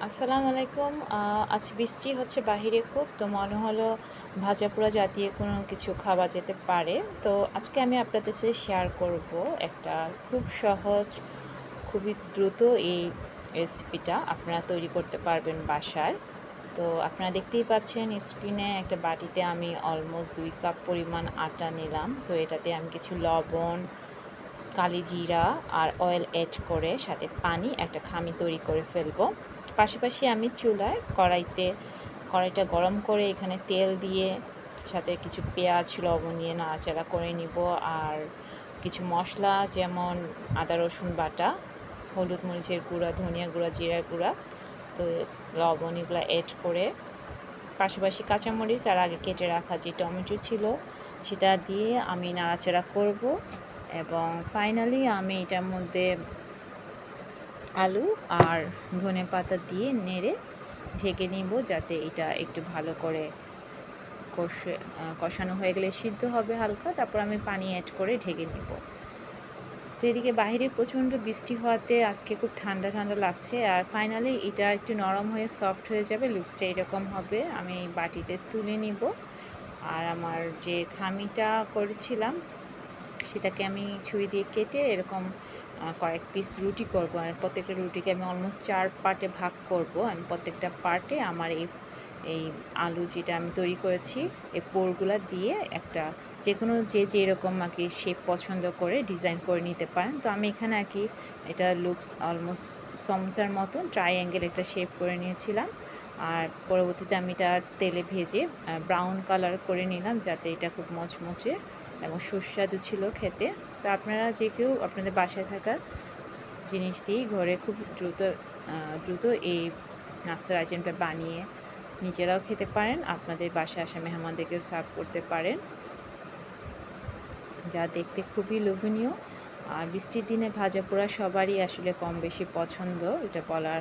আসসালামু আলাইকুম। আজ বৃষ্টি হচ্ছে বাহিরে খুব, তো মনে হলো ভাজা পোড়া জাতীয় কোনো কিছু খাওয়া যেতে পারে। তো আজকে আমি আপনাদের সাথে শেয়ার করব একটা খুব সহজ, খুবই দ্রুত এই রেসিপিটা আপনারা তৈরি করতে পারবেন বাসায়। তো আপনারা দেখতেই পাচ্ছেন স্ক্রিনে একটা বাটিতে আমি অলমোস্ট 2 কাপ পরিমাণ আটা নিলাম। তো এটাতে আমি কিছু লবণ, কালিজিরা আর অয়েল অ্যাড করে সাথে পানি একটা খামি তৈরি করে ফেলবো। পাশাপাশি আমি চুলায় কড়াইটা গরম করে এখানে তেল দিয়ে সাথে কিছু পেঁয়াজ লবণ দিয়ে নাড়াচাড়া করে নিব। আর কিছু মশলা যেমন আদা রসুন বাটা, হলুদ মরিচের গুঁড়া, ধনিয়া গুঁড়া, জিরার গুঁড়া, তো লবণ এগুলো অ্যাড করে পাশাপাশি কাঁচামরিচ আর আগে কেটে রাখা যে টমেটো ছিল সেটা দিয়ে আমি নাড়াচাড়া করব। এবং ফাইনালি আমি এটার মধ্যে আলু আর ধনেপাতা দিয়ে নেড়ে ঢেকে নিব, যাতে এটা একটু ভালো করে কষানো হয়ে গেলে সিদ্ধ হবে হালকা, তারপর আমি পানি অ্যাড করে ঢেকে নিব। তো এদিকে বাইরে প্রচণ্ড বৃষ্টি হওয়াতে আজকে খুব ঠান্ডা ঠান্ডা লাগছে। আর ফাইনালি এটা একটু নরম হয়ে সফট হয়ে যাবে, লুকসটা এরকম হবে। আমি বাটিতে তুলে নিব। আর আমার যে খামিটা করেছিলাম সেটাকে আমি ছুরি দিয়ে কেটে এরকম কয়েক পিস রুটি করব। আর প্রত্যেকটা রুটিকে আমি অলমোস্ট 4 পার্টে ভাগ করব। আমি প্রত্যেকটা পার্টে আমার এই এই আলু যেটা আমি তৈরি করেছি এই পোরগুলা দিয়ে একটা যে কোনো যে যেরকম আর কি শেপ পছন্দ করে ডিজাইন করে নিতে পারেন। তো আমি এখানে আর কি এটা লুকস অলমোস্ট সমোসার মতো ট্রাইঅ্যাঙ্গেল একটা শেপ করে নিয়েছিলাম। আর পরবর্তীতে আমি এটা তেলে ভেজে ব্রাউন কালার করে নিলাম, যাতে এটা খুব মচমচে এবং সুস্বাদু ছিল খেতে। তো আপনারা যে কেউ আপনাদের বাসায় থাকা জিনিস দিয়েই ঘরে খুব দ্রুত এই নাস্তার আইটেমটা বানিয়ে নিজেরাও খেতে পারেন, আপনাদের বাসায় আসা মেহমানদেরকেও সার্ভ করতে পারেন, যা দেখতে খুবই লোভনীয়। আর বৃষ্টির দিনে ভাজা পোড়া সবারই আসলে কম বেশি পছন্দ, এটা বলার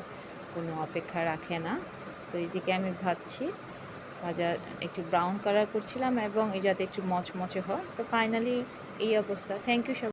কোনো অপেক্ষা রাখে না। তো এদিকে আমি ভাজছি, ভাজা একটু ব্রাউন কালার করছিলাম এবং এই যাতে একটু মচমচে হয়। তো ফাইনালি এই অবস্থা। থ্যাংক ইউ সবাই।